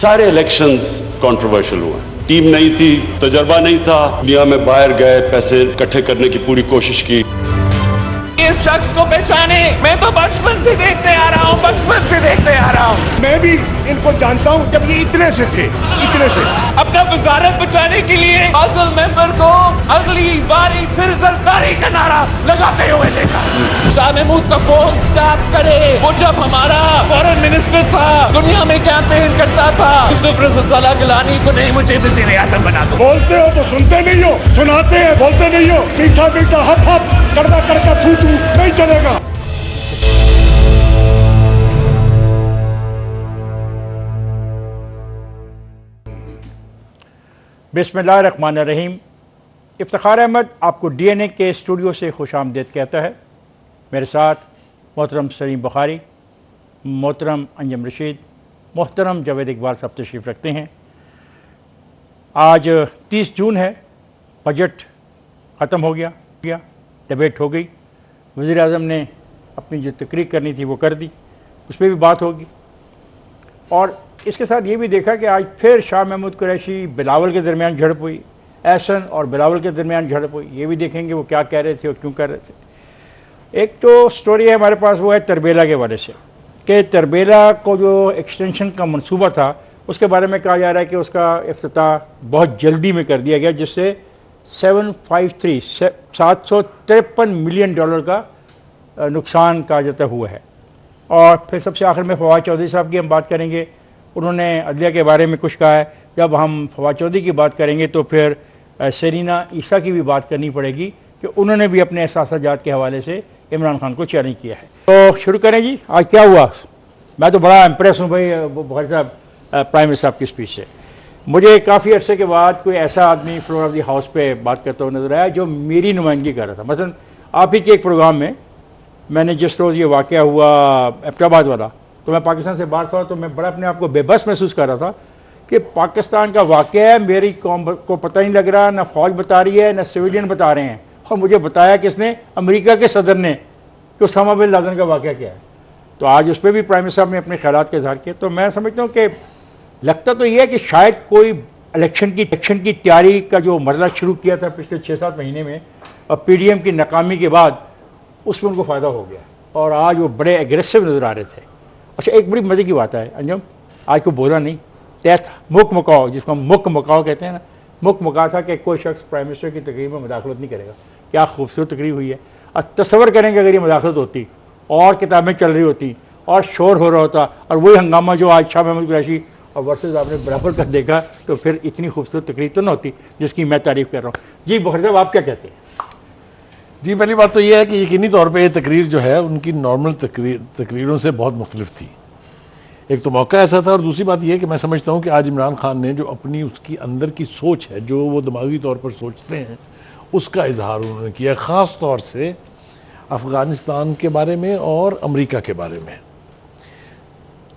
सारे elections controversial हुए। Team नहीं थी, तजर्बा नहीं था, दुनिया में बाहर गए, पैसे इकट्ठे करने की पूरी कोशिश की। इस शख्स को पहचाने, मैं तो बचपन से देखते आ रहा हूँ, बचपन से देखते आ रहा हूँ। मैं भी इनको जानता हूँ जब ये इतने से थे, इतने से। अपना वजारत बचाने के लिए असल मेंबर को अगली बारी फिर जरदारी का नारा लगाते हुए देखा। शाह महमूद का फोन स्टॉप करे, वो जब हमारा फॉरेन मिनिस्टर था, दुनिया में कैंपेन करता था, यूसुफ रज़ा गिलानी को नहीं मुझे वज़ीर आज़म बना दो। बोलते हो तो सुनते नहीं हो, सुनाते हैं बोलते नहीं हो। मीठा मीठा हप हप, कड़का कड़का थू थू नहीं चलेगा। बिस्मिल्लाहिर्रहमानिर्रहीम। इफ्तिखार अहमद आपको डीएनए के स्टूडियो से खुशामदीद कहता है। मेरे साथ मोहतरम सलीम बुखारी, मोहतरम अंजम रशीद, मोहतरम जावेद इकबाल साहब तशरीफ़ रखते हैं। आज 30 जून है, बजट ख़त्म हो गया, डिबेट हो गई, वज़ीर आज़म ने अपनी जो तकरीर करनी थी वो कर दी, उस पर भी बात होगी। और इसके साथ ये भी देखा कि आज फिर शाह महमूद कुरैशी बिलावल के दरमियान झड़प हुई, एहसन और बिलावल के दरमियान झड़प हुई। ये भी देखेंगे वो क्या कह रहे थे और क्यों कह रहे थे। एक तो स्टोरी है हमारे पास, वो है तरबेला के बारे से, कि तरबेला को जो एक्सटेंशन का मंसूबा था उसके बारे में कहा जा रहा है कि उसका इफ्तिताह बहुत जल्दी में कर दिया गया, जिससे 753 मिलियन डॉलर का नुकसान कहा जाता हुआ है। और फिर सबसे आखिर में फवाद चौधरी साहब की हम बात करेंगे। उन्होंने अदलिया के बारे में कुछ कहा है। जब हम फवाद चौधरी की बात करेंगे तो फिर सेरीना ईसा की भी बात करनी पड़ेगी कि उन्होंने भी अपने एहसासात के हवाले से इमरान खान को चैलेंज किया है। तो शुरू करें जी, आज क्या हुआ। मैं तो बड़ा इम्प्रेस हूँ भाई बुखारी साहब प्राइम मिनिस्टर साहब की स्पीच से। मुझे काफ़ी अरसे के बाद कोई ऐसा आदमी फ्लोर ऑफ द हाउस पे बात करता हुआ नजर आया जो मेरी नुमाइंदगी कर रहा था। मसलन आप ही के एक प्रोग्राम में मैंने जिस रोज़ ये वाक़या हुआ एबटाबाद वाला, तो मैं पाकिस्तान से बाहर था, तो मैं बड़ा अपने आप को बेबस महसूस कर रहा था कि पाकिस्तान का वाक़या है, मेरी कौम को पता नहीं लग रहा, ना फ़ौज बता रही है ना सिविलियन बता रहे हैं। और मुझे बताया किसने, अमेरिका के सदर ने, कि उसामा बिन लादेन का वाक़या क्या है। तो आज उस पर भी प्राइम मिनिस्टर साहब ने अपने ख्यालात के इज़हार किए। तो मैं समझता हूँ कि लगता तो ये है कि शायद कोई इलेक्शन की तैयारी का जो मरला शुरू किया था पिछले 6-7 महीने में, और PDM की नाकामी के बाद उसमें उनको फ़ायदा हो गया और आज वो बड़े एग्रेसिव नज़र आ रहे थे। अच्छा, एक बड़ी मज़े की बात है अंजम, आज को बोला नहीं, तय था मुक मकाओ, जिसको हम मुक मकाओ कहते हैं ना, मुक मका था कि कोई शख्स प्राइम मिनिस्टर की तकरीर में मुदाखलत नहीं करेगा। क्या खूबसूरत तकरीर हुई है। अब तसव्वुर करेंगे अगर ये मुदाखलत होती और किताबें चल रही होती और शोर हो रहा होता और वही हंगामा जो आज शाह महमूद कुरैशी और वर्सेस आपने बराबर कर देखा, तो फिर इतनी खूबसूरत तकरीर तो न होती जिसकी मैं तारीफ़ कर रहा हूँ। जी बुखारी साहब, आप क्या कहते हैं। जी, पहली बात तो ये है कि यकीनी तौर पे ये तकरीर जो है उनकी नॉर्मल तकरीरों से बहुत मुख्तलिफ थी। एक तो मौका ऐसा था, और दूसरी बात यह है कि मैं समझता हूँ कि आज इमरान खान ने जो अपनी उसकी अंदर की सोच है, जो वो दिमागी तौर पर सोचते हैं, उसका इजहार उन्होंने किया, ख़ास तौर से अफ़गानिस्तान के बारे में और अमेरिका के बारे में।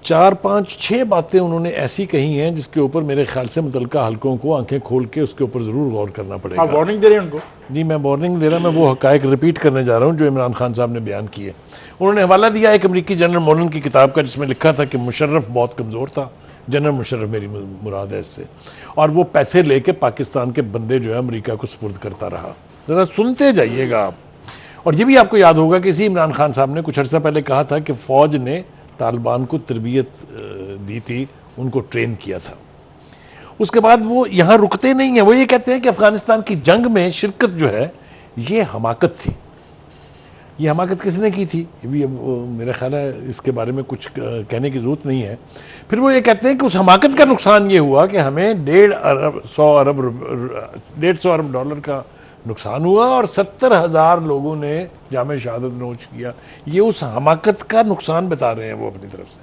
4-5-6 बातें उन्होंने ऐसी कही हैं जिसके ऊपर मेरे ख्याल से मुतल्लिका हलकों को आंखें खोल के उसके ऊपर ज़रूर गौर करना पड़ेगा। आप वार्निंग दे रहे हैं उनको। जी, मैं वार्निंग दे रहा, मैं वो हक़ाइक़ रिपीट करने जा रहा हूँ जो इमरान खान साहब ने बयान किए। उन्होंने हवाला दिया एक अमरीकी जनरल मोलन की किताब का, जिसमें लिखा था कि मुशर्रफ बहुत कमज़ोर था, जनरल मुशर्रफ मेरी मुराद है इससे, और वो पैसे लेके पाकिस्तान के बंदे जो है अमेरिका को सुपुर्द करता रहा। ज़रा सुनते जाइएगा आप। और ये भी आपको याद होगा कि इसी इमरान खान साहब ने कुछ अर्सा पहले कहा था कि फ़ौज ने तालिबान को तरबियत दी थी, उनको ट्रेन किया था। उसके बाद वो यहाँ रुकते नहीं हैं, वो ये कहते हैं कि अफ़गानिस्तान की जंग में शिरकत जो है ये हमाकत थी। ये हमाकत किसने की थी, ये भी मेरा ख्याल है इसके बारे में कुछ कहने की ज़रूरत नहीं है। फिर वो ये कहते हैं कि उस हमाकत का नुकसान ये हुआ कि हमें 150 अरब डॉलर का नुकसान हुआ और 70,000 लोगों ने जामे शहादत नोश किया। ये उस हमाकत का नुकसान बता रहे हैं वो अपनी तरफ से।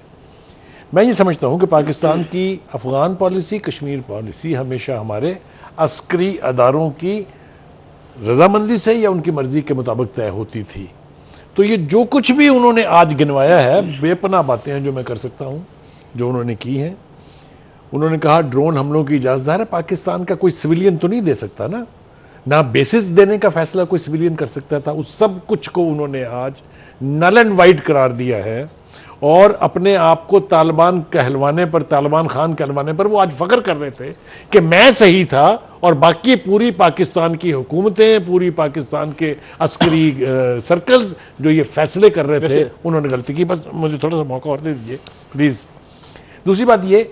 मैं ये समझता हूँ कि पाकिस्तान की अफ़गान पॉलिसी, कश्मीर पॉलिसी हमेशा हमारे अस्करी अदारों की रजामंदी से या उनकी मर्ज़ी के मुताबिक तय होती थी। तो ये जो कुछ भी उन्होंने आज गिनवाया है, बेपनाह बातें हैं जो मैं कर सकता हूँ जो उन्होंने की हैं। उन्होंने कहा ड्रोन हमलों की इजाज़त है, पाकिस्तान का कोई सिविलियन तो नहीं दे सकता ना, ना बेसिस देने का फैसला कोई सिविलियन कर सकता था, उस सब कुछ को उन्होंने आज नल एंड वाइड करार दिया है। और अपने आप को तालिबान कहलवाने पर, तालिबान खान कहलवाने पर वो आज फख्र कर रहे थे कि मैं सही था और बाकी पूरी पाकिस्तान की हुकूमतें, पूरी पाकिस्तान के अस्करी सर्कल्स जो ये फैसले कर रहे थे उन्होंने गलती की। बस मुझे थोड़ा सा मौका और दे दीजिए प्लीज़। दूसरी बात ये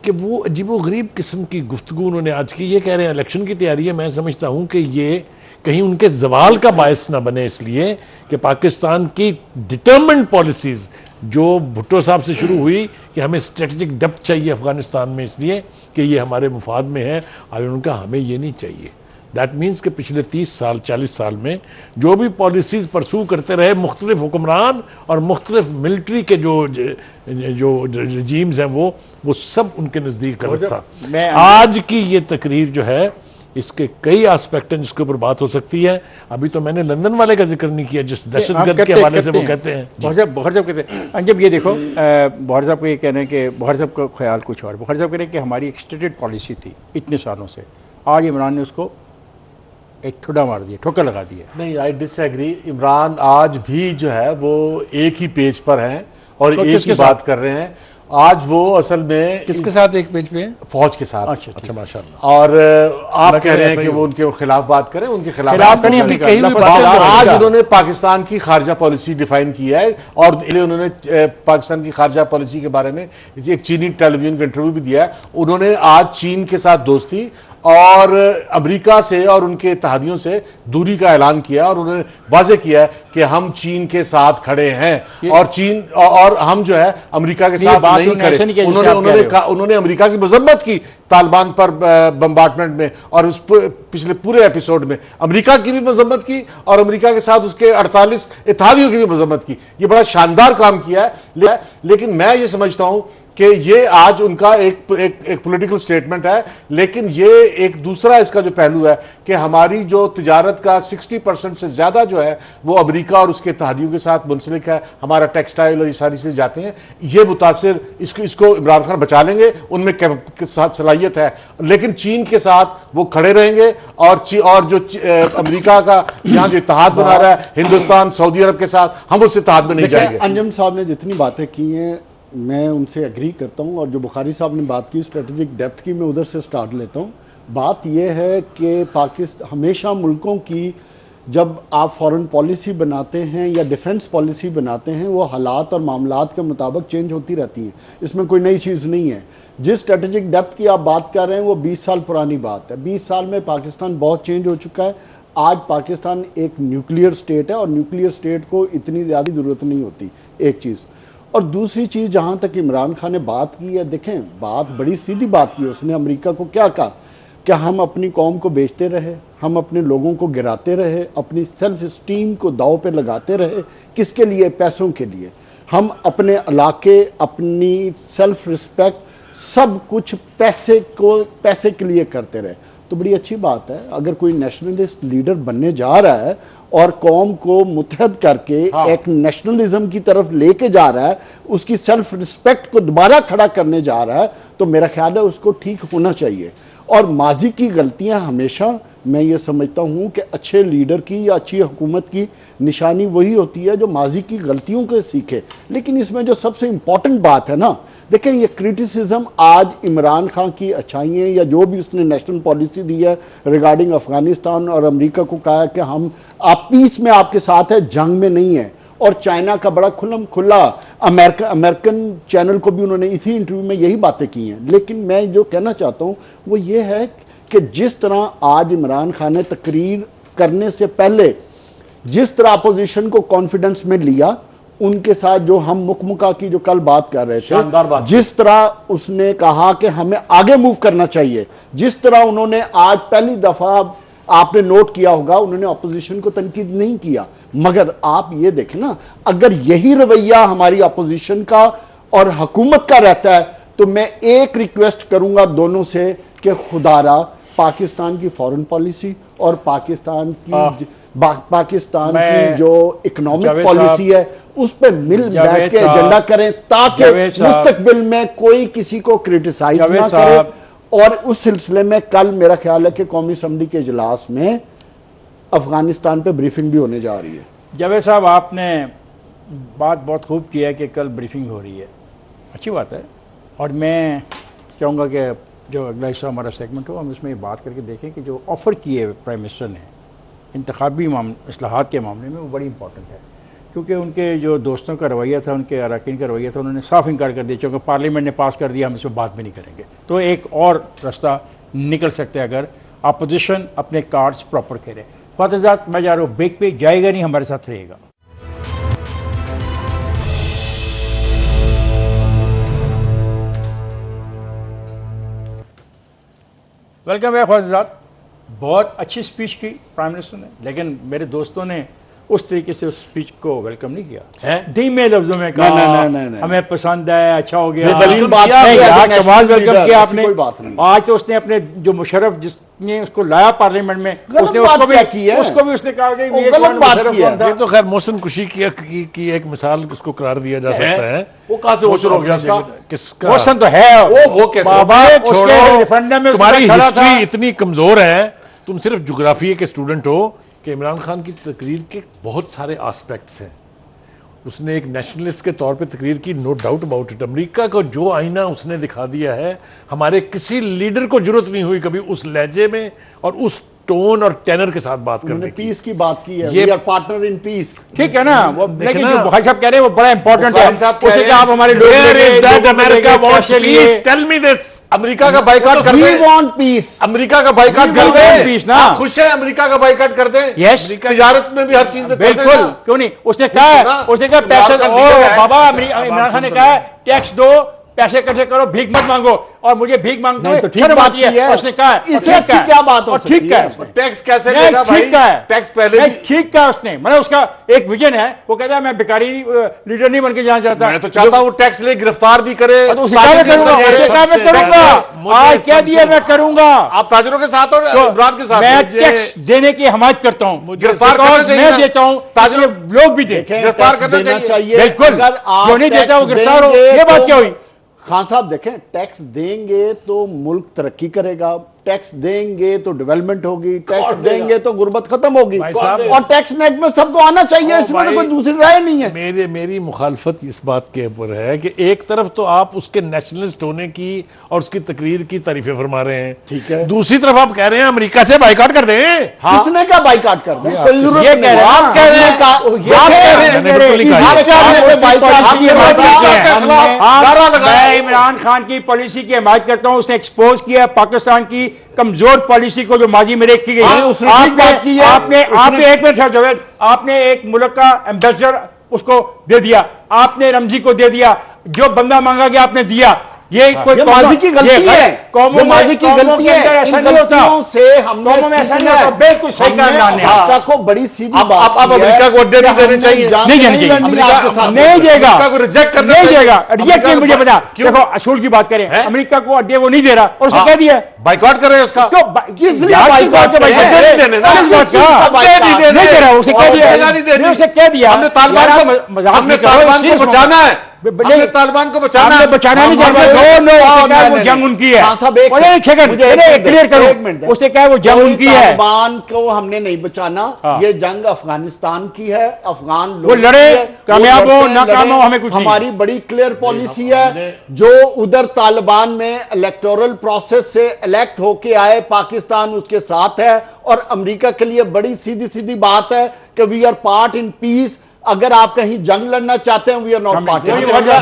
कि वो अजीबो गरीब किस्म की गुफ्तगू उन्होंने आज की, ये कह रहे हैं इलेक्शन की तैयारी है। मैं समझता हूँ कि ये कहीं उनके जवाल का बायस ना बने, इसलिए कि पाकिस्तान की डिटर्मिन्ड पॉलिसीज़ जो भुट्टो साहब से शुरू हुई कि हमें स्ट्रेटजिक डेप्थ चाहिए अफगानिस्तान में इसलिए कि ये हमारे मुफाद में है, आज उनका हमें ये नहीं चाहिए। दैट मीन्स कि पिछले 30 साल 40 साल में जो भी पॉलिसीज़ परसू करते रहे मुख्तलिफ हुक्मरान और मुख्तलिफ मिलिट्री के जो रजीम्स हैं वो सब उनके नज़दीक गलत था। आज की ये तकरीर जो है इसके कई एस्पेक्ट हैं जिसके ऊपर बात हो सकती है। अभी तो मैंने लंदन वाले का जिक्र नहीं किया जिस दहशतगर्द के हवाले से वो कहते हैं। बहर साहब कहते हैं, जब ये देखो बहर साहब को ये कहने के, बहर साहब का ख्याल कुछ और, बहर साहब कह रहे हैं कि हमारी एक स्टेटेड पॉलिसी थी इतने सालों से, आज इमरान ने उसको एक ठुडा मार दिया, ठोकर लगा दिया। नहीं, आई डिसएग्री। इमरान आज भी जो है वो एक ही पेज पर हैं और तो एक ही बात कर रहे हैं। आज वो असल में किसके साथ एक पेज पे है? फौज के साथ। अच्छा माशाल्लाह। और आप कह रहे हैं कि वो उनके खिलाफ बात करें, उनके खिलाफ नहीं, नहीं कही हुई आज उन्होंने पाकिस्तान की खारजा पॉलिसी डिफाइन की है और उन्होंने पाकिस्तान की खारजा पॉलिसी के बारे में एक चीनी टेलीविजन का इंटरव्यू भी दिया है। उन्होंने आज चीन के साथ दोस्ती और अमेरिका से और उनके इत्तेहादियों से दूरी का ऐलान किया और उन्होंने वाजे किया है कि हम चीन के साथ खड़े हैं और चीन और हम जो है अमेरिका के साथ नहीं खड़े। उन्होंने अमेरिका की मजम्मत की तालिबान पर बम्बार्डमेंट में और उस पिछले पूरे एपिसोड में अमेरिका की भी मजम्मत की और अमेरिका के साथ उसके 48 इत्तेहादियों की भी मजम्मत की। ये बड़ा शानदार काम किया है। लेकिन मैं ये समझता हूं कि ये आज उनका एक पॉलिटिकल स्टेटमेंट है, लेकिन ये एक दूसरा इसका जो पहलू है कि हमारी जो तिजारत का 60% से ज्यादा जो है वो अमेरिका और उसके इत्तेहादियों के साथ मुंसलिक है। हमारा टेक्सटाइल और ये सारी चीजें जाते हैं, ये मुतासिर इसको इमरान खान बचा लेंगे, उनमें सलाहियत है। लेकिन चीन के साथ वो खड़े रहेंगे और जो अमेरिका का यहाँ जो इत्तेहाद बना रहा है हिंदुस्तान सऊदी अरब के साथ, हम उस इत्तेहाद में नहीं जाएंगे। अंजुम साहब ने जितनी बातें की हैं मैं उनसे एग्री करता हूं, और जो बुखारी साहब ने बात की स्ट्रेटेजिक डेप्थ की, मैं उधर से स्टार्ट लेता हूं। बात यह है कि पाकिस्तान हमेशा मुल्कों की जब आप फॉरेन पॉलिसी बनाते हैं या डिफेंस पॉलिसी बनाते हैं वो हालात और मामलात के मुताबिक चेंज होती रहती हैं, इसमें कोई नई चीज़ नहीं है। जिस स्ट्रेटेजिक डेप्थ की आप बात कर रहे हैं वो 20 साल पुरानी बात है। 20 साल में पाकिस्तान बहुत चेंज हो चुका है। आज पाकिस्तान एक न्यूक्लियर स्टेट है और न्यूक्लियर स्टेट को इतनी ज़्यादा ज़रूरत नहीं होती, एक चीज़। और दूसरी चीज़ जहाँ तक इमरान खान ने बात की है, देखें बात बड़ी सीधी बात की उसने। अमेरिका को क्या कहा कि हम अपनी कौम को बेचते रहे, हम अपने लोगों को गिराते रहे, अपनी सेल्फ इस्टीम को दाव पे लगाते रहे। किसके लिए? पैसों के लिए। हम अपने इलाके, अपनी सेल्फ रिस्पेक्ट सब कुछ पैसे के लिए करते रहे। तो बड़ी अच्छी बात है अगर कोई नेशनलिस्ट लीडर बनने जा रहा है और कौम को मुत्तहद करके एक नेशनलिज्म की तरफ लेके जा रहा है, उसकी सेल्फ रिस्पेक्ट को दोबारा खड़ा करने जा रहा है, तो मेरा ख्याल है उसको ठीक होना चाहिए। और माजी की गलतियां हमेशा मैं ये समझता हूँ कि अच्छे लीडर की या अच्छी हुकूमत की निशानी वही होती है जो माजी की गलतियों को सीखे। लेकिन इसमें जो सबसे इम्पॉर्टेंट बात है ना, देखें ये क्रिटिसिज्म आज इमरान खान की अच्छाइयाँ या जो भी उसने नेशनल पॉलिसी दी है रिगार्डिंग अफगानिस्तान और अमेरिका को कहा है कि हम आप पीस में आपके साथ है, जंग में नहीं है। और चाइना का बड़ा खुला अमेरिकन चैनल को भी उन्होंने इसी इंटरव्यू में यही बातें की हैं। लेकिन मैं जो कहना चाहता हूँ वो ये है कि जिस तरह आज इमरान खान ने तकरीर करने से पहले जिस तरह अपोजिशन को कॉन्फिडेंस में लिया, उनके साथ जो हम मुकमुका की जो कल बात कर रहे थे, जिस तरह उसने कहा कि हमें आगे मूव करना चाहिए, जिस तरह उन्होंने आज पहली दफा आपने नोट किया होगा उन्होंने अपोजिशन को तनकीद नहीं किया। मगर आप ये देखें ना, अगर यही रवैया हमारी अपोजिशन का और हुकूमत का रहता है तो मैं एक रिक्वेस्ट करूंगा दोनों से कि खुदारा पाकिस्तान की फॉरेन पॉलिसी और पाकिस्तान की जो इकोनॉमिक पॉलिसी है उस पर मिल बैठ के एजेंडा करें ताकि मुस्तकबिल में कोई किसी को क्रिटिसाइज ना करे। और उस सिलसिले में कल मेरा ख्याल है कि कौमी असम्बली के इजलास में अफगानिस्तान पे ब्रीफिंग भी होने जा रही है। जावेद साहब, आपने बात बहुत खूब किया है कि कल ब्रीफिंग हो रही है, अच्छी बात है। और मैं चाहूँगा कि जो अगला हिस्सा हमारा सेगमेंट हो, हम इसमें ये बात करके देखें कि जो ऑफ़र किए प्राइम मिनिस्टर ने इंतखाबी इस्लाहात के मामले में, वो बड़ी इंपॉर्टेंट है। क्योंकि उनके जो दोस्तों का रवैया था, उनके अरकान का रवैया था, उन्होंने साफ इनकार कर दिया, क्योंकि पार्लियामेंट ने पास कर दिया, हम इस पर बात भी नहीं करेंगे। तो एक और रास्ता निकल सकता है अगर अपोजिशन अपने कार्ड्स प्रॉपर खेले। फातजात, मैं जा रहा हूँ ब्रेक पे, जाएगा नहीं, हमारे साथ रहेगा। वेलकम है फातजात। बहुत अच्छी स्पीच की प्राइम मिनिस्टर ने, लेकिन मेरे दोस्तों ने उस तरीके से उस स्पीच को वेलकम नहीं किया। धीमे लफ्जों में कहा नहीं। हमें पसंद है, अच्छा हो गया। दलील बात नहीं है, यार, नेशनल कमाल वेलकम लीडर, किया ऐसी आपने। कोई बात नहीं। आज तो उसने अपने जो मुशर्रफ जिसने उसको लाया पार्लियामेंट में, उसने बात उसको भी क्या की है? उसको भी उसने कहा कि वो ये गलत कौन बात मुशर्रफ की है। कौन था? ये तो खैर मोहसिन खुशी की एक मिसाल उसको करार दिया जा सकता है। वो कहां से वो शुरू हो गया उसका? किसका? मोशन तो है वो कैसे? बाबा, छोड़ो, उसके रेफरेंडम में उसने तुम्हारी खड़ा था। हिस्ट्री इतनी कमजोर है, तुम सिर्फ ज्योग्राफी के स्टूडेंट हो कि इमरान खान की तकरीर के बहुत सारे एस्पेक्ट्स हैं। उसने एक नेशनलिस्ट के तौर पे तकरीर की, no doubt about it. America को जो आईना उसने दिखा दिया है, हमारे किसी लीडर को जरूरत नहीं हुई कभी उस लहजे में और उस टोन और टेनर के साथ बात उन्होंने करने की। पीस की बात की है, ये- we are partner in peace. ठीक है ना, वो देखना। लेकिन जो बुखारी साहब कह रहे हैं वो बड़ा इंपॉर्टेंट है। बुखारी साहब कह उसे रहे क्या आप हैं, हमारे लोग Where लेके, is that लोगों को America लेके wants कैसे लिए? peace? Tell me this. America का बाइकआउट कर वी दें। Want piece. अमेरिका का बाइकआउट We कर want दें। peace ना। आप खुश हैं अमेरिका का बाइकआउट कर दें? Yes. तिजारत में भी हर चीज में कर दें बिल्कुल, ना। क्यों नहीं। उसने कहा ना। उसने कहा इमरान पैसे खान ओ लीडर है। बाबा, इमरान खान ने कहा है टैक्स दो, पैसे इकट्ठे करो, भीख मत मांगो। और मुझे भीख मांगते नहीं तो ठीक शर्म बात आती है। की है। उसने कहा है, इससे और ठीक अच्छी कहा है। क्या बात हो और सकती ठीक कहा है है? उसने। टैक्स कैसे नहीं, लेगा भाई? ठीक कहा है। टैक्स पहले नहीं, भी ठीक कहा उसने। मतलब उसका एक विजन है, वो कहता है मैं भिखारी लीडर नहीं बन के जाना चाहता। मैं तो चाहता हूँ टैक्स ले, गिरफ्तार भी करे, तो उसने कहा मैं ताकि करूंगा, अंदर उसने कहा मैं करे। करूंगा। आज कह दिया मैं करूंगा। आप ताजरों के साथ और तो इमरान के साथ मैं हैं। टैक्स देने की हिमायत करता हूँ, गिरफ्तार करना चाहिए मैं ना। देता हूँ, ताजरों लोग भी दें। देखें, गिरफ्तार टैक्स करना देना चाहिए। बिल्कुल। अगर आप जो नहीं देता वो टैक्स गिरफ्तार हो, देंगे ये बात तो- क्या हुई? खान साहब देखें, टैक्स देंगे तो मुल्क तरक्की करेगा, टैक्स देंगे तो डेवलपमेंट होगी, टैक्स देंगे तो गुर्बत खत्म होगी। भाई साहब, और टैक्स नेट में सबको आना चाहिए, इसमें तो भाई, कोई दूसरी राय नहीं है। मेरी मुखालफत इस बात के ऊपर है कि एक तरफ तो आप उसके नेशनलिस्ट होने की और उसकी तकरीर की तारीफें फरमा रहे हैं, ठीक है। दूसरी तरफ आप कह रहे हैं अमेरिका से बाइकआउट कर दें। किसने क्या बाइकाट कर दें? कोई जरूरत ये नहीं कह रहे हैं, आप कह रहे हैं का- ये आप कह कह रहे रहे हैं, हैं बिल्कुल नहीं कहा। इस आचार्य पे बाइकाट पॉलिसी की हिमायत करते हैं। हमने- मैं इमरान खान की पॉलिसी की हिमायत करता हूं। उसने एक्सपोज किया पाकिस्तान की कमजोर पॉलिसी को जो माजी में की गई। हाँ, उसने ठीक बात की है। आपने एक मिनट है जावेद, आपने एक मुल्क का एम्बेसडर उसको दे दिया, आपने रमजी को दे दिया, जो बंदा मांगा गया आपने दिया। ये कोई ये माजी की गलती है, कौमों ये में माजी की कौमों गलती के अंदर है। ऐसा इन नहीं होता। गलतियों से हमने कौमों में ऐसा नहीं सीखना है। होता। बिल्कुल सही कहा हमने इमरान ने। अमेरिका को बड़ी सीधी अब- बात अब की है अमेरिका को अड्डे नहीं कि देने हमने चाहिए। जान नहीं से देने चाहिए। लड़नी अमेरिका- आपके साथ। नहीं देगा, अमेरिका को reject करना नहीं चाहिए। देगा। ये अमेरिका क्यों मुझे बता, क्यों? देखो असूल की बात करें, हैं? अमेरिका को अड्डे वो नहीं दे रहा और उसने हाँ। कह दिया बाइकॉट कर रहे हैं उसका। क्यों किस लिए यार, बाइकआउट किस बात का कर रहे हैं? बाइकआउट? नहीं देने ना। किस बात किस चीज का का? बाइकआउट? नहीं दे रहा, उसे कह दिया। नहीं देनी। नहीं, उसे कह दिया। हमने तालिबान यार, को मजाक हमने नहीं करो, तालिबान serious को बचाना है। नहीं। हमने तालिबान को बचाना हमने है। बचाना नहीं हम- चाहता। हम- नो, नहीं, उसने कहा वो नहीं, जंग नहीं। उनकी है। खान साहब, एक बोले, एक सेकंड, मुझे मैंने एक क्लियर करूं। मिनट दें। उसने कहा वो जंग कोई उनकी है। तालिबान को हमने नहीं बचाना, हाँ। ये जंग अफगानिस्तान की है, अफगान लोग वो लड़े, की है, कामयाब वो हो, लड़ते हैं, नाकाम हो, लड़े। हमें कुछ नहीं। हमारी बड़ी क्लियर पॉलिसी है, जो उधर तालिबान में इलेक्टोरल प्रोसेस से इलेक्ट होके आए, पाकिस्तान उसके साथ है। और अमेरिका के लिए बड़ी सीधी सीधी बात है कि we are part in peace. अगर आप कहीं जंग लड़ना चाहते हैं, वी आर नॉट पार्ट।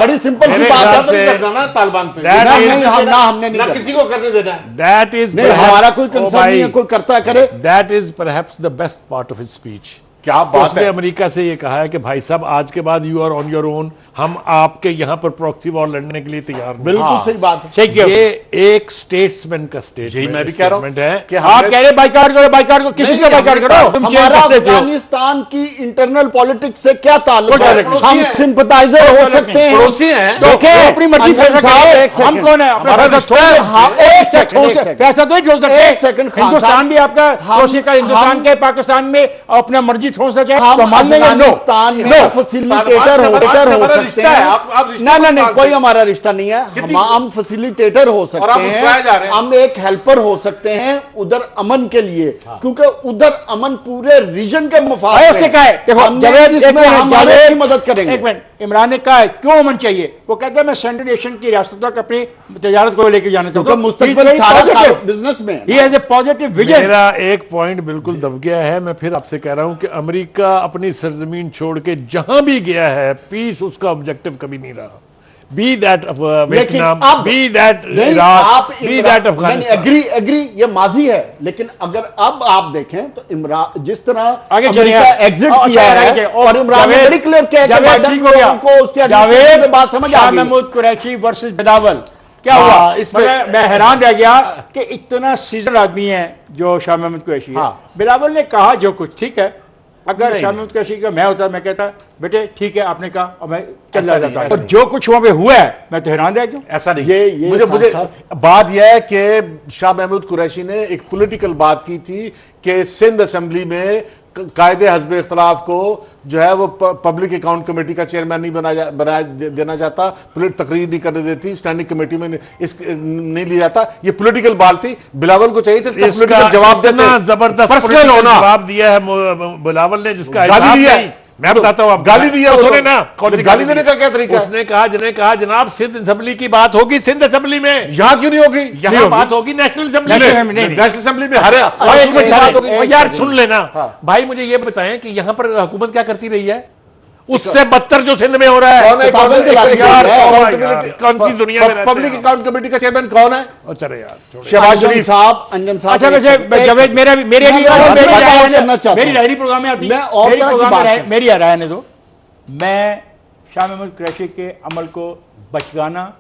बड़ी सिंपल सी मेरे बात ख्याल है। से- करना ना तालिबान पे That ना, is- नहीं, हमने नहीं ना करना। किसी को करने देना है। That is नहीं, perhaps- हमारा कोई oh कंसर्न नहीं है, भाई, कोई करता है करे। That is perhaps the best part of his speech. क्या बात उसने है। अमेरिका से ये कहा है कि भाई साहब आज के बाद you are on your own, हम आपके यहाँ पर प्रॉक्सी वॉर लड़ने के लिए तैयार नहीं। बिल्कुल सही बात है। सही किया। ये एक स्टेट्समैन का स्टेटमेंट यही मैं भी कह रहा हूं है कि आप हमने- कह रहे बाइकआउट करो, बाइकआउट करो, किसी का बाइकआउट करो, तुम चेंज हमारा करते हो। अफगानिस्तान की इंटरनल पॉलिटिक्स से क्या ताल्लुक कोई है? ताल्लुक नहीं। हम पड़ोसी हैं। सिंपैथाइजर हो सकते हैं। पड़ोसी हैं। तो देखें, वो अपनी मर्जी अंजन फैसला साहब, करे। एक हम सेकंड। कौन है अपना हमारा फैसला रिश्ता छोड़ है। दे। हाँ, एक फैसला सेकंड, एक सेकंड। फैसला तो नहीं छोड़ सकते। एक सेकंड, खान हिंदुस्तान साहब। भी आपका हम- पड़ोसी का, हिंदुस्तान हम- के पाकिस्तान में अपना मर्जी फैसिलिटी हो सके हम तो मान लेंगे। अफगानिस्तान में फैसिलिटेटर हो सकते हैं। नहीं, कोई हमारा रिश्ता नहीं है। हम फैसिलिटेटर हो सकते हैं, हम एक हेल्पर हो सकते हैं उधर अमन के लिए, क्योंकि उधर अमन पूरे रीजन के मुफाद में उसने कहा है, देखो हमारे मदद करेंगे। एक मिनट, इमरान ने कहा है क्यों अमन चाहिए, वो कहता है मैं सेंट्रल एशियन की रियासतों तक अपनी तजारत को लेकर जाना चाहता हूं, मुस्तकबिल सारा बिजनेस में he has a positive vision. मेरा एक पॉइंट बिल्कुल दब गया है। मैं फिर आपसे कह रहा हूं कि अमेरिका अपनी सरजमीन छोड़ के जहां भी गया है, पीस उसका ऑब्जेक्टिव कभी नहीं रहा। Be that Vietnam, be that Iraq, be that Afghanistan. Agree, ये माजी है। लेकिन अगर अब आप देखें तो इमरान जिस तरह आगे अमेरिका एग्जिट किया है और इमरान ने बड़ी क्लियर किया कि बाइडेन को उसके एडमिनिस्ट्रेशन के बाद समझ आ गई। महमूद कुरैशी वर्सेस बिलावल क्या हुआ, इसमें मैं हैरान रह गया कि इतना सीजन आदमी है जो शाह महमूद कुरैशी है। बिलावल ने कहा जो कुछ ठीक है, अगर शाह महमूद कुरैशी का मैं होता मैं कहता बेटे ठीक है आपने कहा और मैं चल जाता, और जो कुछ वहां पे हुआ है मैं तो हैरान रह गया। ऐसा नहीं, ये मुझे बात यह है कि शाह महमूद कुरैशी ने एक पॉलिटिकल बात की थी कि सिंध असेंबली में कायदे हस्ब इख्तलाफ को जो है वो पब्लिक अकाउंट कमेटी का चेयरमैन नहीं बना देना चाहता, तकरीर नहीं करने देती, स्टैंडिंग कमेटी में नहीं लिया जाता। ये पॉलिटिकल बात थी, बिलावल को चाहिए था इसका पॉलिटिकल जवाब देना। जबरदस्त पर्सनल होना जवाब दिया है बिलावल ने, जिसका गाली दिया है। मैं बताता हूं, आप गाली दिया, सुने ना कौन सी गाली देने का क्या तरीका? उसने कहा जनाब सिंध असेंबली की बात होगी सिंध असेंबली में, यहां क्यों नहीं होगी? यहां बात होगी नेशनल असेंबली में। नेशनल असेंबली में हर यार सुन लेना भाई, मुझे ये बताएं कि यहां पर हुकूमत क्या करती रही है, उससे बदतर जो सिंध में हो रहा है। कौन सी दुनिया में पब्लिक अकाउंट कमेटी का चेयरमैन कौन है? चले यार, शहबाज शरीफ साहब, अंजम साहब। अच्छा वैसे जावेद मेरी डायरी प्रोग्राम में आती है, मेरी राय ने तो मैं शाह महमूद कुरैशी के अमल को बचगाना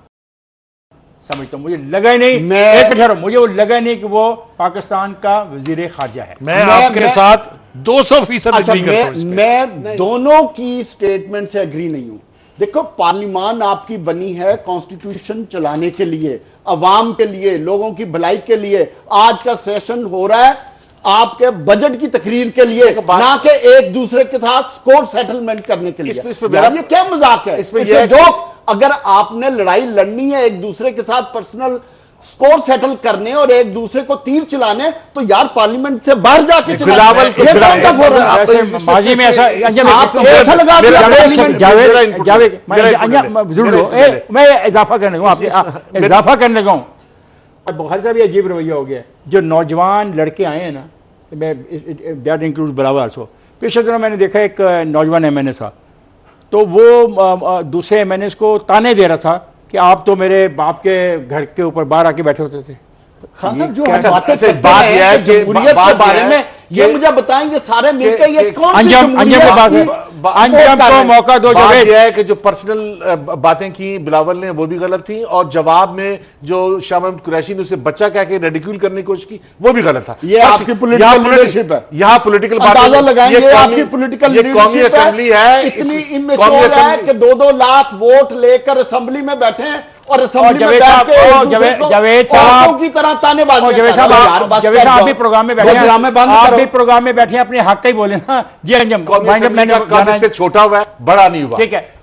समझता हूं। मुझे लगा ही नहीं, एक मिनट, मुझे वो लगा नहीं कि वो पाकिस्तान का वजीर खारजा है। मैं आपके साथ 200% अच्छा, मैं दोनों की स्टेटमेंट से एग्री नहीं हूं। देखो, पार्लियामान आपकी बनी है कॉन्स्टिट्यूशन चलाने के लिए, अवाम के लिए, लोगों की भलाई के लिए। आज का सेशन हो रहा है आपके बजट की तकरीर के लिए, ना कि एक दूसरे के साथ स्कोर सेटलमेंट करने के लिए। ये क्या मजाक है? इसमें यह जोक, अगर आपने लड़ाई लड़नी है एक दूसरे के साथ, पर्सनल स्कोर सेटल करने और एक दूसरे को तीर चलाने, तो यार पार्लियामेंट से बाहर जाके बिलावल को माजी में ऐसा मैं इजाफा करने लगा आपके इजाफा करने लगा हूं। बुखारी साहब ये अजीब रवैया हो गया, जो नौजवान लड़के आए हैं ना, दैट इंक्लूड्स बिलावल आल्सो। पिछले दिनों मैंने देखा एक नौजवान एमएनए था, तो वो दूसरे एमएनएस को ताने दे रहा था कि आप तो मेरे बाप के घर के ऊपर बाहर आके बैठे होते थे। खान साहब, जो बात यह है कि जमहूरियत के बारे में ये मुझे बताएं, ये सारे मिलकर ये कौन सी अंजम को मौका दो। बात यह है कि जो पर्सनल बातें की बिलावल ने वो भी गलत थी, और जवाब में जो शाह महमूद कुरैशी ने उसे बच्चा कह के रेडिक्यूल करने की कोशिश की वो भी गलत था। ये आपकी पॉलिटिकल लीडरशिप है, यहाँ पॉलिटिकल अंदाजा लगाएंगे आपकी पॉलिटिकल लीडरशिप असेंबली है, इतनी इमेच्योर है कि 2-2 लाख वोट लेकर असेंबली में बैठे हैं और असेंबली में बैठ के जावेद साहब की तरह तानेबाजी। जावेद साहब आप भी प्रोग्राम में बैठे हैं, आप भी प्रोग्राम में बैठे हैं, अपने हक का ही बोले ना जी। अंजम से छोटा हुआ है, बड़ा नहीं हुआ, ठीक है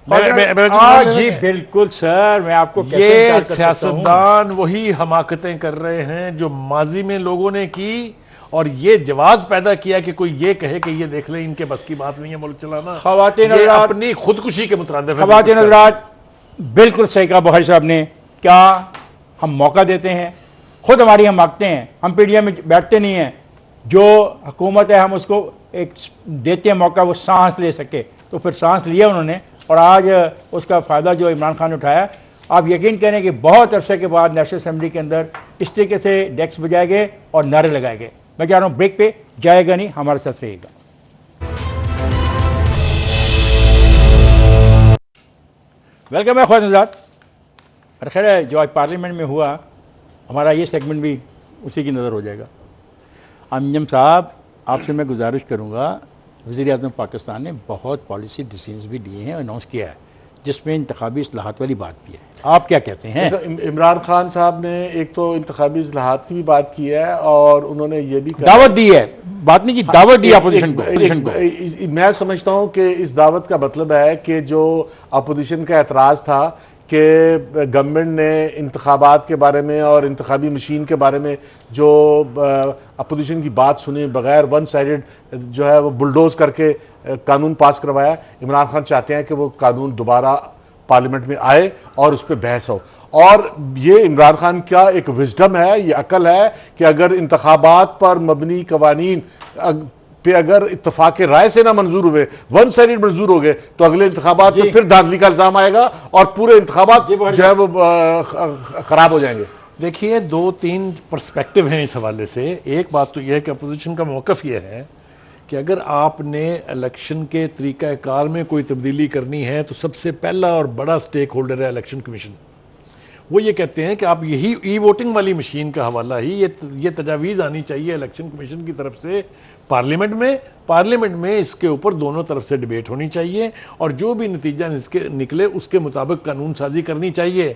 जी बिल्कुल सर। मैं आपको ये सियासतदान वही हमाकतें कर रहे हैं जो माजी में लोगों ने की, और ये जवाब पैदा किया कि कोई ये कहे कि ये देख ले इनके बस की बात नहीं है मुल्क चलाना। ख़वातीन अपनी खुदकुशी के मुतरादिफ है। ख़वातीन हज़रात, बिल्कुल सही कहा बुखारी साहब ने। क्या हम मौका देते हैं? खुद हमारी हम मांगते हैं, हम पीडीएम में बैठते नहीं हैं। जो हुकूमत है हम उसको एक देते हैं मौका, वो सांस ले सके, तो फिर सांस लिया उन्होंने, और आज उसका फ़ायदा जो इमरान खान ने उठाया। आप यकीन करें कि बहुत अरसे के बाद नेशनल असेंबली के अंदर इस तरीके से डेस्क बजाए गए और नारे लगाए गए। मैं कह रहा हूँ ब्रेक पे जाएगा नहीं, हमारे साथ रहेगा। वेलकम है ख्वाजात। और खैर है, जो आज पार्लियामेंट में हुआ, हमारा ये सेगमेंट भी उसी की नज़र हो जाएगा। अंजम साहब, आपसे मैं गुजारिश करूँगा, वज़ीर-ए-आज़म पाकिस्तान ने बहुत पॉलिसी डिसीजंस भी लिए हैं, अनाउंस किया है, जिसमें इंतखाबी इस्लाहात वाली बात भी है। आप क्या कहते हैं? इमरान खान साहब ने एक तो इंतखाबी इस्लाहात की भी बात की है, और उन्होंने ये भी दावत दी है बात नहीं की, दावत दी अपोजिशन को। मैं समझता हूं कि इस दावत का मतलब है कि जो अपोजिशन का एतराज़ था कि गवर्नमेंट ने इंतखाबात के बारे में और इंतखाबी मशीन के बारे में जो अपोजिशन की बात सुने बगैर वन साइडेड जो है वो बुलडोज करके कानून पास करवाया। इमरान खान चाहते हैं कि वो कानून दोबारा पार्लियामेंट में आए और उस पर बहस हो। और ये इमरान खान का एक विजडम है, ये अकल है कि अगर इंतखाबात पर मबनी कवानीन पे अगर इत्तफाक राय से ना मंजूर हुए, वन साइडेड मंजूर हो गए, तो अगले इंतखाबात पे फिर धांधली का इल्जाम आएगा और पूरे इंतखाबात जो है वो खराब हो जाएंगे। देखिए, 2-3 पर्सपेक्टिव हैं इस हवाले से। एक बात तो यह है कि अपोजिशन का मौक़िफ़ यह है कि अगर आपने इलेक्शन के तरीक़ाकार में कोई तब्दीली करनी है तो सबसे पहला और बड़ा स्टेक होल्डर है इलेक्शन कमीशन। वो ये कहते हैं कि आप यही ई वोटिंग वाली मशीन का हवाला ही ये तजावीज़ आनी चाहिए इलेक्शन कमीशन की तरफ से पार्लियामेंट में इसके ऊपर दोनों तरफ से डिबेट होनी चाहिए और जो भी नतीजा निकले उसके मुताबिक कानून साजी करनी चाहिए।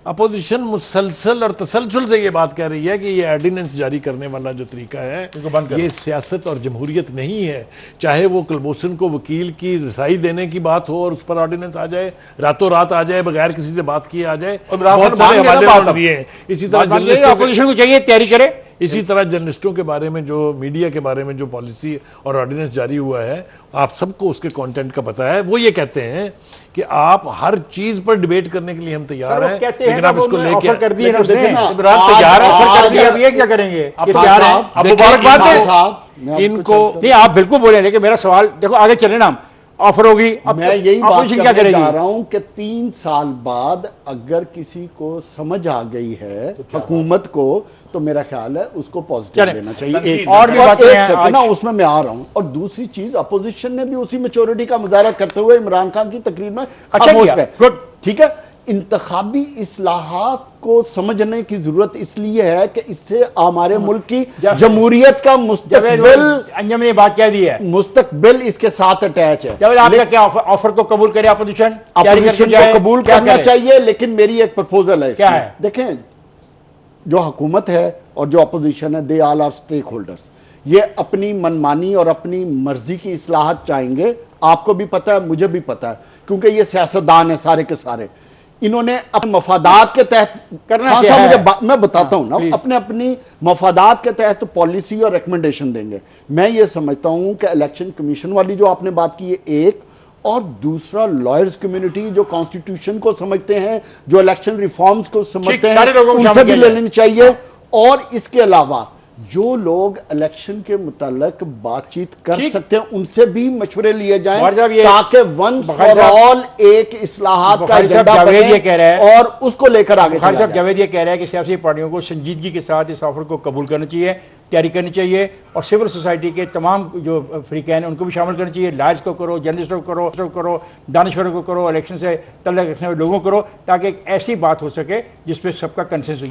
अपोजिशन मुसलसल और तसलसल से ये बात कह रही है कि ये ऑर्डिनेंस जारी करने वाला जो तरीका है ये सियासत और जमहूरियत नहीं है। चाहे वो कुलभूषण को वकील की रसाई देने की बात हो और उस पर ऑर्डिनेंस आ जाए, रातों रात आ जाए, बगैर किसी से बात किए आ जाए। बहुत सारे हवाले दिए। इसी तरह अपोजिशन को चाहिए तैयारी करे। इसी तरह जर्नलिस्टों के बारे में, जो मीडिया के बारे में जो पॉलिसी और ऑर्डिनेंस जारी हुआ है, आप सबको उसके कंटेंट का पता है। वो ये कहते हैं कि आप हर चीज पर डिबेट करने के लिए हम तैयार हैं, लेकिन आप इसको लेके ऑफर कर दिए ना उसने, तैयार है, ऑफर कर दिया। अब ये क्या करेंगे? ये तैयार है, अब मुबारकबाद है इनको। नहीं, आप बिल्कुल बोले, लेकिन मेरा सवाल देखो, आगे चले ना, ऑफर होगी। अब मैं यही बात क्या करने करेगी? जा रहा हूं कि 3 साल बाद अगर किसी को समझ आ गई है हुकूमत को, तो मेरा ख्याल है उसको पॉजिटिव लेना चाहिए। और भी बातें हैं ना, उसमें मैं आ रहा हूं। और दूसरी चीज, अपोजिशन ने भी उसी मेच्योरिटी का मुजाहरा करते हुए इमरान खान की तकरीर में खामोश रहे। ठीक है, इंतखाबी इस्लाहात को समझने की जरूरत इसलिए है कि इससे हमारे मुल्क की जमहूरियत का मुस्तकबिल, अंजम ने बात कह दी है, मुस्तकबिल इसके साथ अटैच है। जब आपका क्या ऑफर को कबूल करे अपोजिशन को कबूल करना चाहिए, लेकिन मेरी एक प्रपोजल है। क्या है? देखें, जो हुकूमत है और जो अपोजिशन है, they all are stakeholders. ये अपनी मनमानी और अपनी मर्जी की इस्लाहत चाहेंगे। आपको भी पता है, मुझे भी पता है, क्योंकि ये सियासतदान है सारे के सारे। इन्होंने अपने मफादात के तहत करना क्या है? मैं बताता हूं ना, अपने मफादात के तहत पॉलिसी और रिकमेंडेशन देंगे। मैं ये समझता हूं कि इलेक्शन कमीशन वाली जो आपने बात की है एक, और दूसरा लॉयर्स कम्युनिटी जो कॉन्स्टिट्यूशन को समझते हैं, जो इलेक्शन रिफॉर्म्स को समझते हैं, उनसे भी ले लेनी चाहिए। और इसके अलावा जो लोग इलेक्शन के मुताल्लिक बातचीत कर सकते हैं, उनसे भी मशवरे लिए जाएं, ताकि वंस फॉर ऑल एक इस्लाहात का एजेंडा बने और उसको लेकर आगे चला जाए। जावेद ये कह रहा है कि सियासी पार्टियों को संजीदगी के साथ इस ऑफर को कबूल करना चाहिए, तैयारी करनी चाहिए, और सिविल सोसाइटी के तमाम जो फ्रीकैन हैं उनको भी शामिल करना चाहिए। लायर्स को करो, जर्नलिस्टों को करो, दानिश्वरों को करो, इलेक्शन से तल्लुक़ रखने वाले लोगों को करो, ताकि एक ऐसी बात हो सके जिसपे सबका कंसेंसस हो।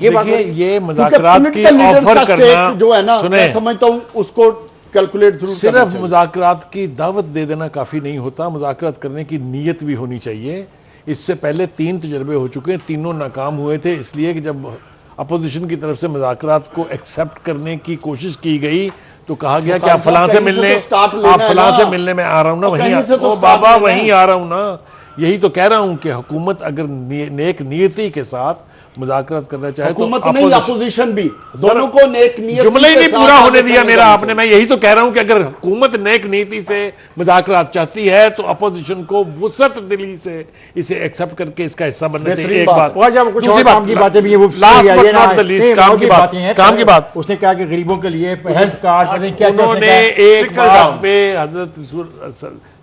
ये मुज़ाकरात की ऑफर करना जो है ना, मैं समझता हूं उसको कैलकुलेट थ्रू सिर्फ मुज़ाकरात की दावत दे देना काफ़ी नहीं होता, मुज़ाकरात करने की नीयत भी होनी चाहिए। इससे पहले 3 तजर्बे हो चुके हैं, तीनों नाकाम हुए थे, इसलिए कि जब अपोजिशन की तरफ से मुज़ाकरात को एक्सेप्ट करने की कोशिश की गई तो कहा गया कि आप फलां से मिलने, आप फलां से मिलने में आ रहा हूं ना, वहीं बाबा वहीं आ रहा हूं ना। यही तो कह रहा हूं कि हुकूमत अगर नेक नीयती के साथ मुज़ाकरात करना चाहे तो अपोजिशन भी, दोनों को नेक नीयत, जुमला ही नहीं पूरा होने दिया मेरा आपने। मैं यही तो कह रहा हूं कि अगर हुकूमत नेक नीति से मुज़ाकरात चाहती है तो अपोजिशन को वुसअत दिली से इसे एक्सेप्ट करके इसका हिस्सा बनना चाहिए। एक बात, दूसरी बात की बातें भी है, वो last but not the least, काम की बात उसने कहा कि गरीबों के लिए हेल्थ कार्ड, उन्होंने एक बात पे हजरत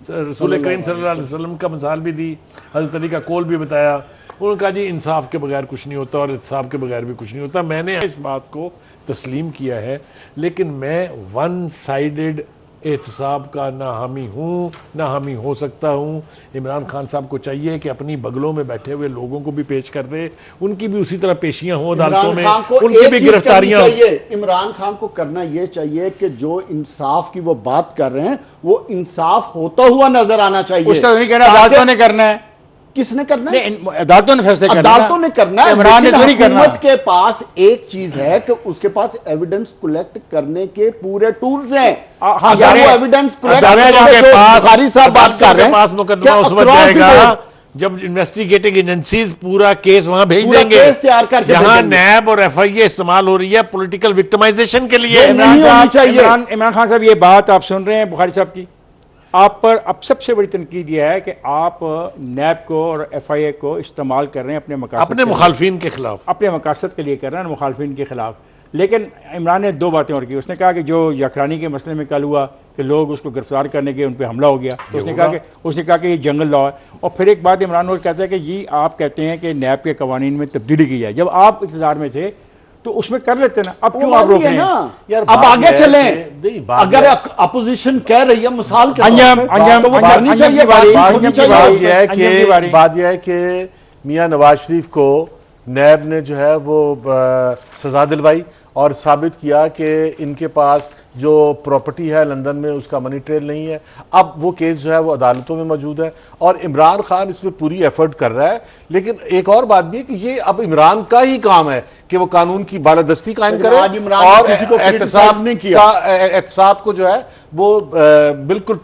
रसूल करीम सल्लल्लाहु अलैहि वसल्लम का मिसाल भी दी, हजरत अली का कौल भी बताया। उन्होंने कहा जी इंसाफ के बगैर कुछ नहीं होता और इंसाफ के बगैर भी कुछ नहीं होता। मैंने इस बात को तस्लीम किया है, लेकिन मैं वन साइडेड एहतसाब का ना हामी हूँ, ना हामी हो सकता हूँ। इमरान खान साहब को चाहिए कि अपनी बगलों में बैठे हुए लोगों को भी पेश कर दे, उनकी भी उसी तरह पेशियां हों अदालतों में, उनकी भी गिरफ्तारियां। इमरान खान को करना यह चाहिए कि जो इंसाफ की वो बात कर रहे हैं वो इंसाफ होता हुआ नजर आना चाहिए। अदालतों ने करना है, किसने करना है? नहीं, अदालतों ने फैसले करना है। अदालतों ने करना है, इमरान ने लेकिन थोड़ी करना हुकूमत के पास एक चीज है कि उसके पास एविडेंस कलेक्ट करने के पूरे टूल्स हैं। हाँ, अगर वो जाने- एविडेंस कलेक्ट अदालतों के पास बुखारी साहब बात कर रहे हैं पास मुकदमा कि उस वक्त across the जाएगा board जब इन्वेस्टिगेटिंग एजेंसीज पूरा केस वहां भेज पूरा देंगे, केस तैयार करके जहां भेजेंगे। नैब और एफआईए इस्तेमाल हो रही है पॉलिटिकल विक्टिमाइजेशन के लिए। ये नहीं होनी चाहिए। इमरान खान साहब, ये बात आप सुन रहे हैं बुखारी साहब की, आप पर अब सबसे बड़ी तनकीद यह है कि आप नैब को और एफआईए को इस्तेमाल कर रहे हैं अपने मकासद अपने के लिए। मुखालफिन के खिलाफ। अपने मकासद के लिए कर रहे हैं, मुखालफिन के खिलाफ। लेकिन इमरान ने दो बातें और की। उसने कहा कि जो यकरानी के मसले में कल हुआ कि लोग उसको गिरफ्तार करने के उन पर हमला हो गया, तो उसने कहा कि ये जंगल लॉ है। और फिर एक बात इमरान और कहता है कि जी आप कहते हैं कि नैब के कवानीन में तब्दीली की जाए, जब आप इक़्तिदार में थे तो उसमें कर लेते ना, अब क्यों आप रोक रहे हैं? यार, अब बात आगे यह है चलें। कि- नहीं, बात अगर यह- अपोजिशन कह रही है मिसाल के अंजाम- तौर पे, अंजाम- तो वो अंजाम- करनी अंजाम चाहिए, की बारी- बातचीत अंजाम होनी की चाहिए। बारी- बात यह है अंजाम की बारी। बात यह है कि मियां नवाज शरीफ को नैब ने जो है वो सजा दिलवाई और साबित किया कि इनके पास जो प्रॉपर्टी है लंदन में उसका मनी ट्रेल नहीं है। अब वो केस जो है वो अदालतों में मौजूद है और इमरान खान इसमें पूरी एफर्ट कर रहा है। लेकिन एक और बात भी है कि ये अब इमरान का ही काम है कि वो कानून की बालादस्ती कायम लेकिन करे आज इमरान ने और किसी को एहतसाब criticize नहीं किया। एहतसाब को जो है वो बिल्कुल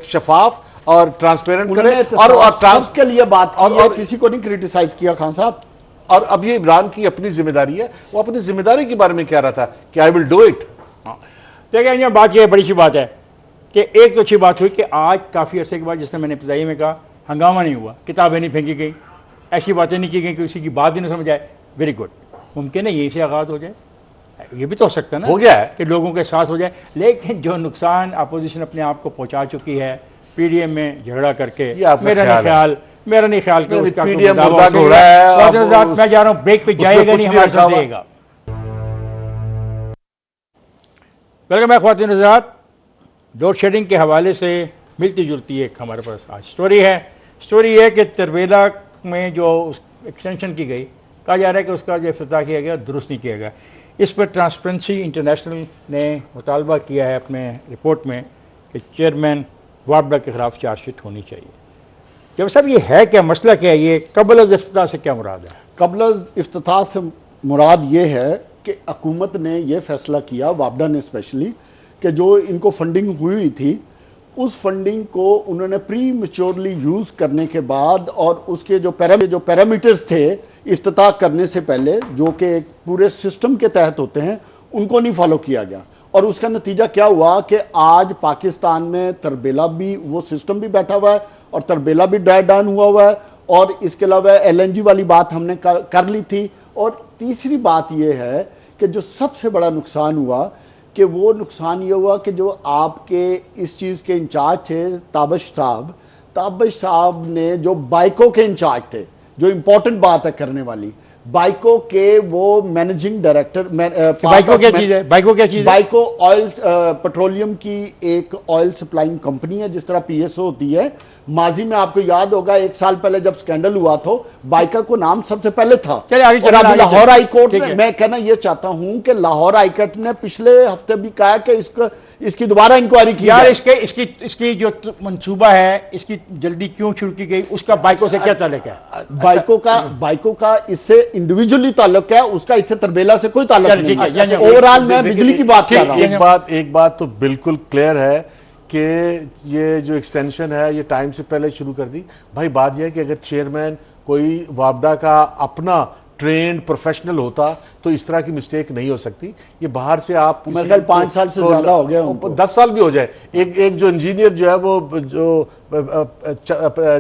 शफाफ और ट्रांसपेरेंट करे और के लिए बात की है, और किसी को नहीं क्रिटिसाइज किया खान साहब। और अब ये इमरान की अपनी जिम्मेदारी है। वो अपनी जिम्मेदारी के बारे में कह रहा था कि आई विल डू इट। देखिए यहाँ बात यह बड़ी सी बात है कि एक तो अच्छी बात हुई कि आज काफ़ी अर्से के बाद, जिसने मैंने इब्तिदाई में कहा, हंगामा नहीं हुआ, किताबें नहीं फेंकी गई, ऐसी बातें नहीं की गई कि किसी की बात ही नहीं समझ आए। वेरी गुड, मुमकिन है यहीं से आगाज़ हो जाए, ये भी तो हो सकता है ना, हो गया है कि लोगों के साथ हो जाए। लेकिन जो नुकसान अपोजिशन अपने आप को पहुँचा चुकी है पीडीएम में झगड़ा करके, ये आपका मेरा नहीं ख्याल कि उसका कोई पीडीएम दावा मुर्दा हो घोड़ा है। सकेगा। अब मैं जा रहा हूँ ब्रेक पे, उसमें जाएगा कुछ नहीं, भी हमारे रखा साथ हुआ। रहेगा। वेलकम है ख्वातीन और हज़रात। लोड शेडिंग के हवाले से मिलती जुलती एक हमारे पास आज स्टोरी है। स्टोरी है कि तरबेला में जो एक्सटेंशन की गई, कहा जा रहा है कि उसका जो इफ्तिताह किया गया दुरुस्त नहीं किया गया। इस पर ट्रांसपेरेंसी इंटरनेशनल ने मुतालबा किया है अपने रिपोर्ट में कि चेयरमैन वापडा के खिलाफ चार्जशीट होनी चाहिए। जब साहब ये है क्या, मसला क्या है, ये कबल अज़ इफ्तिताह से क्या मुराद है? कबल इफ्तिताह से मुराद ये है कि हुकूमत ने यह फैसला किया, वापडा ने स्पेशली, कि जो इनको फंडिंग हुई थी उस फंडिंग को उन्होंने प्री मेच्योरली यूज़ करने के बाद और उसके जो पैरामीटर्स थे इफ्तिताह करने से पहले, जो कि एक पूरे सिस्टम के तहत होते हैं, उनको नहीं फॉलो किया गया। और उसका नतीजा क्या हुआ कि आज पाकिस्तान में तरबेला भी, वो सिस्टम भी बैठा हुआ है और तरबेला भी ड्राई डाउन हुआ है। और इसके अलावा एलएनजी वाली बात हमने कर ली थी। और तीसरी बात यह है कि जो सबसे बड़ा नुकसान हुआ कि वो नुकसान ये हुआ कि जो आपके इस चीज़ के इंचार्ज थे ताबश साहब ने, जो बाइको के इंचार्ज थे, जो इम्पोर्टेंट बात है करने वाली, बाइको के वो मैनेजिंग डायरेक्टर, बाइको क्या चीज़ है? बाइको क्या चीज़ है? बाइको ऑयल पेट्रोलियम की एक ऑयल सप्लाइंग कंपनी है, जिस तरह पीएसओ होती है। माजी में आपको याद होगा 1 साल पहले जब स्कैंडल हुआ तो बाइका को नाम सबसे पहले था। चलिए आगे और अभी लाहौर हाई कोर्ट ठीक ने, है। मैं कहना ये चाहता हूं कि लाहौर हाई कोर्ट ने पिछले हफ्ते भी कहा कि इसकी दोबारा इंक्वायरी की यार, जाए। इसकी जो मंसूबा है, इसकी जल्दी क्यों शुरू की गई, उसका बाइको से क्या ताल्लुक है? बाइको का इससे इंडिविजुअली ताल्लुक है, उसका इससे तरबेला से कोई ताल्लुक चलिए, नहीं ठीक है। है। ओवरऑल मैं बिजली की बात कर रहा हूं। एक बात तो बिल्कुल क्लियर है कि ये जो एक्सटेंशन है ये टाइम से पहले शुरू कर दी। भाई बात यह है कि अगर चेयरमैन कोई वापडा का अपना ट्रेंड प्रोफेशनल होता तो इस तरह की मिस्टेक नहीं हो सकती। ये बाहर से आप मेरे ख्याल 5 साल से ज्यादा हो गया उनको। 10 साल भी हो जाए। एक जो इंजीनियर जो है वो जो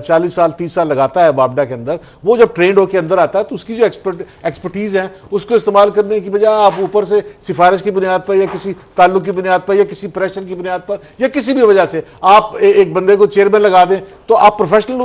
40 साल 30 साल लगाता है वापडा के अंदर, वो जब ट्रेंड होकर अंदर आता है तो उसकी जो एक्सपर्टीज है उसको इस्तेमाल करने की बजाय आप ऊपर से सिफारिश की बुनियाद पर या किसी ताल्लुक की बुनियाद पर या किसी प्रेशर की बुनियाद पर या किसी भी वजह से आप एक बंदे को चेयरमैन लगा दें तो आप प्रोफेशनल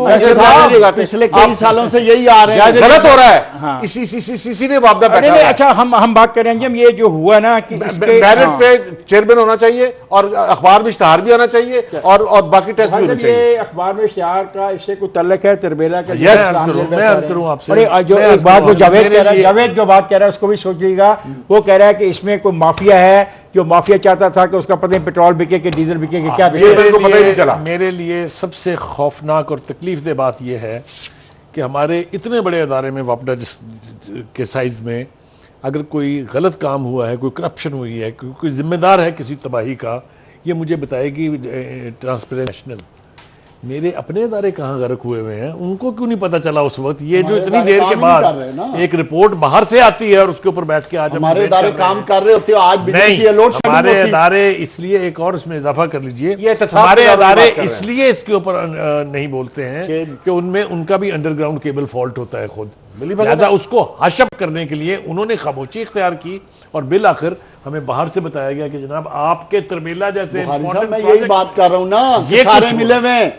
लगाते। पिछले कई सालों से यही आ रहे हैं। गलत हो रहा है। हाँ। इसी ने वापडा नहीं, बैठा नहीं, है। अच्छा हम बात करें जब ये जो हुआ ना कि मेरिट पे चेयरमैन होना चाहिए और अखबार में इश्तहार भी आना चाहिए और बाकी टेस्ट भी होने चाहिए। अखबार में इश्तिहार का इससे कोई तल्लक है तरबेला का? Yes, मैं अर्ज करूं आपसे। अरे जो एक बात वो जावेद कह रहा है, जावेद जो बात कह रहा है उसको भी सोच लीजिएगा। वो कह रहा है कि इसमें कोई माफिया है, जो माफिया चाहता था कि उसका पता नहीं पेट्रोल बिके कि डीजल बिके कि क्या बिके। को पता ही नहीं चला। मेरे लिए सबसे खौफनाक और तकलीफ दे बात यह है कि हमारे इतने बड़े अदारे में वापडा के साइज़ में अगर कोई गलत काम हुआ है, कोई करप्शन हुई है, कोई जिम्मेदार है किसी तबाही का, ये मुझे बताएगी ट्रांसपेरेंसी नेशनल। मेरे अपने अदारे कहाँ गर्क हुए हुए हैं, उनको क्यों नहीं पता चला उस वक्त? ये जो इतनी देर के बाद एक रिपोर्ट बाहर से आती है और उसके ऊपर बैठ के आज हमारे अदारे काम कर रहे होते हो, आज बिजली की लोड शेडिंग हमारे होती। अदारे इसलिए एक और इसमें इजाफा कर लीजिए, ये एहतसाब हमारे की बात अदारे कर रहे हैं। इसलिए इसके ऊपर नहीं बोलते हैं कि उनमें उनका भी अंडरग्राउंड केबल फॉल्ट होता है खुद, लिहाजा उसको हशप करने के लिए उन्होंने खामोशी इख्तियार की और बिल आखिर हमें बाहर से बताया गया कि जनाब आपके तरबेला जैसे मैं यही बात कर रहा हूँ ना, ये सारे मिले हुए।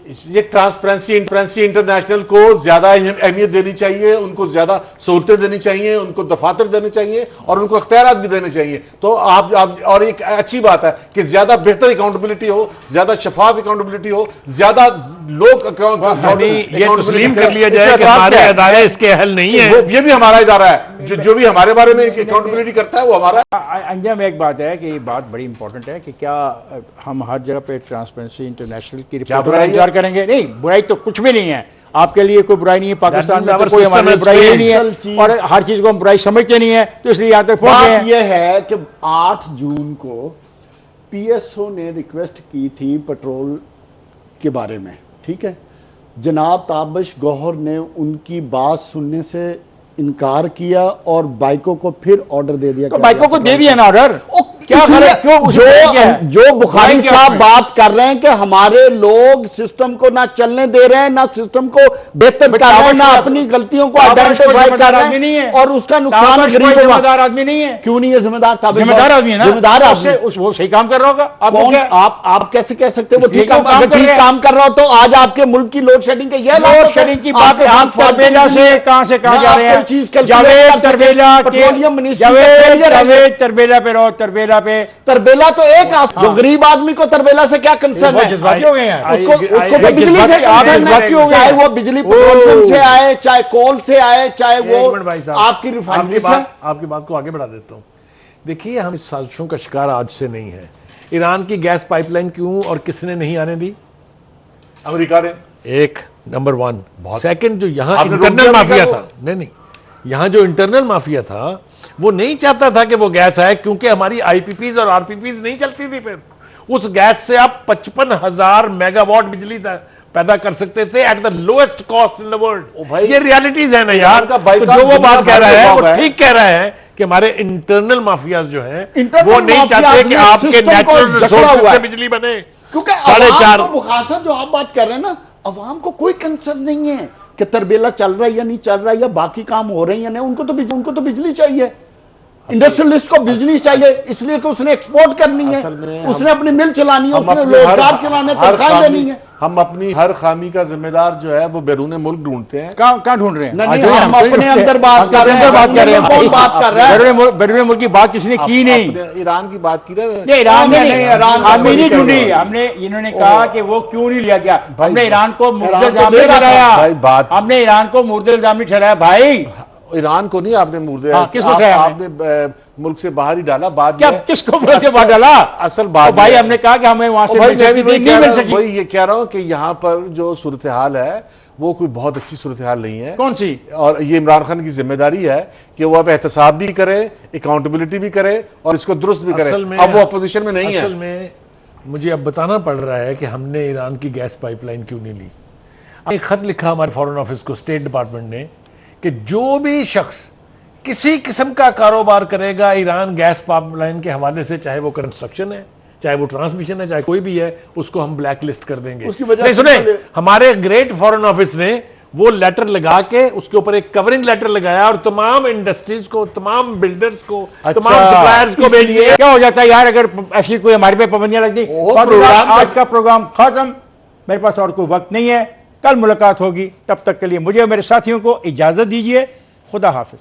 ये ट्रांसपेरेंसी इंटरनेशनल को ज्यादा अहमियत देनी चाहिए, उनको ज्यादा सहूलतें देनी चाहिए, उनको दफातर देने चाहिए और उनको अख्तियारात भी देने चाहिए। तो आप और एक अच्छी बात है कि ज्यादा बेहतर अकाउंटेबिलिटी हो, ज्यादा शफाफ अकाउंटेबिलिटी हो, ज्यादा लोग ये तस्लीम कर लिया जाए कि हमारे अदारे इसके अहल नहीं है। ये भी हमारा इदारा है, जो भी हमारे बारे में अकाउंटेबिलिटी करता है वो हमारा। अंजाम एक बात है कि ये बात बड़ी इंपॉर्टेंट है कि क्या हम हर जगह पे ट्रांसपेरेंसी इंटरनेशनल की रिपोर्ट का इंतजार करेंगे? नहीं, बुराई तो कुछ भी नहीं है, आपके लिए कोई बुराई नहीं है, पाकिस्तान में तो कोई हमारे लिए बुराई नहीं है और हर चीज को हम बुराई समझते नहीं है, तो इसलिए यहाँ तक पहुंचे हैं। ये है कि 8 जून को पीएसओ ने रिक्वेस्ट की थी पेट्रोल के बारे में, ठीक है। जनाब ताबिश गौहर ने उनकी बात सुनने से इनकार किया और बाइकों को फिर ऑर्डर दे दिया। तो बाइकों को दे दिया ना ऑर्डर, क्या करें? क्यों जो बुखारी साहब बात कर रहे हैं कि हमारे लोग सिस्टम को ना चलने दे रहे हैं, ना सिस्टम को बेहतर कर रहे हैं, ना अपनी गलतियों को आइडेंटिफाई कर रहे हैं और उसका नुकसान जिम्मेदार आदमी नहीं है। क्यों नहीं है जिम्मेदार? जिम्मेदार आदमी है ना, जिम्मेदार वो सही काम कर रहा होगा। आप कैसे कह सकते हो वो ठीक काम कर रहा हो? तो आज आपके मुल्क की लोड शेडिंग की लोड शेडिंग की बात तरबेला से कहां से कहां जा रहे हैं? जावेद तरबेला पेट्रोलियम मिनिस्टर तरबेला पे रहो, तरबेला तो एक जो गरीब आदमी को तरबेला से क्या कंसर्न है? जज्बाती हो गए हैं उसको बिजली से कंसर्न है, चाहे वो बिजली पेट्रोलियम से आए, चाहे कोल से आए, चाहे वो आपकी रिफाइनरी से। आपकी बात को आगे बढ़ा देता हूं। देखिए, हम इस साजिशों का शिकार आज से नहीं है। ईरान की गैस पाइपलाइन क्यों और किसने नहीं आने दी? अमेरिका ने। एक नंबर 1। सेकंड, जो यहाँ इंटरनल माफिया था, नहीं, यहाँ जो इंटरनल माफिया था वो नहीं चाहता था कि वो गैस आए, क्योंकि हमारी आईपीपीज और आरपीपीज नहीं चलती थी। फिर उस गैस से आप 55,000 मेगावाट बिजली पैदा कर सकते थे at the lowest cost in the world. ये रियलिटीज है ना यार। तो जो वो बात कह रहा है वो ठीक कह रहा है कि हमारे इंटरनल माफियाज जो हैं वो नहीं चाहते कि आपके नेचुरल रिसोर्स से बिजली बने। क्योंकि 4.5 जो आप बात कर रहे हैं ना, अवाम को कोई कंसर्न नहीं है कि तरबेला चल रहा है या नहीं चल रहा है या बाकी काम हो रहे हैं या नहीं। उनको तो बिजली चाहिए, इंडस्ट्रियलिस्ट को बिजली चाहिए, इसलिए कि उसने एक्सपोर्ट करनी है, उसने अपनी मिल चलानी है, उसने रोजगार चलाने, तनख्वाह देनी है। हम अपनी हर खामी का जिम्मेदार जो है वो बैरून मुल्क ढूंढते हैं। कहाँ ढूंढ रहे हैं? नहीं, हम अपने अंदर बात कर रहे हैं। बैरून मुल्क की बात किसने की नहीं? ईरान की बात की रहे। ईरान ने खामी नहीं ढूंढी। हमने इन्होंने कहा कि वो क्यों नहीं लिया गया। हमने ईरान को मुर्दे इल्जाम नहीं ठहराया, हमने ईरान को मुर्दे इल्जाम नहीं ठहराया भाई। ईरान को नहीं आपने मुर्दे, किसको आपने मुल्क से बाहर ही डाला। बात क्या किसको मुल्क से बाहर डाला? असल बात भाई हमने कहा कि हमें वहां से नहीं मिल सकी। वही ये कह रहा हूं कि यहाँ पर जो सूरत हाल है वो कोई बहुत अच्छी सूरत हाल नहीं है। कौन सी? और ये इमरान खान की जिम्मेदारी है कि वो अब एहतसाब भी करे, अकाउंटेबिलिटी भी करे और इसको दुरुस्त भी करे। अब वो अपोजिशन में नहीं है। असल में मुझे अब बताना पड़ रहा है कि हमने ईरान की गैस पाइपलाइन क्यों नहीं ली। एक खत लिखा हमारे फॉरेन ऑफिस को, स्टेट डिपार्टमेंट ने, कि जो भी शख्स किसी किस्म का कारोबार करेगा ईरान गैस पाइपलाइन के हवाले से, चाहे वो कंस्ट्रक्शन है, चाहे वो ट्रांसमिशन है, चाहे कोई भी है, उसको हम ब्लैक लिस्ट कर देंगे। उसकी वजह नहीं सुने, हमारे ग्रेट फॉरेन ऑफिस ने वो लेटर लगा के उसके ऊपर एक कवरिंग लेटर लगाया और तमाम इंडस्ट्रीज को, तमाम बिल्डर्स को, तमाम सप्लायर्स को भेज दिया। क्या हो जाता है यार अगर ऐसी कोई हमारे पे पाबंदियां लगती? आज का प्रोग्राम खत्म, मेरे पास और कोई वक्त नहीं है, कल मुलाकात होगी। तब तक के लिए मुझे और मेरे साथियों को इजाजत दीजिए। खुदा हाफिज।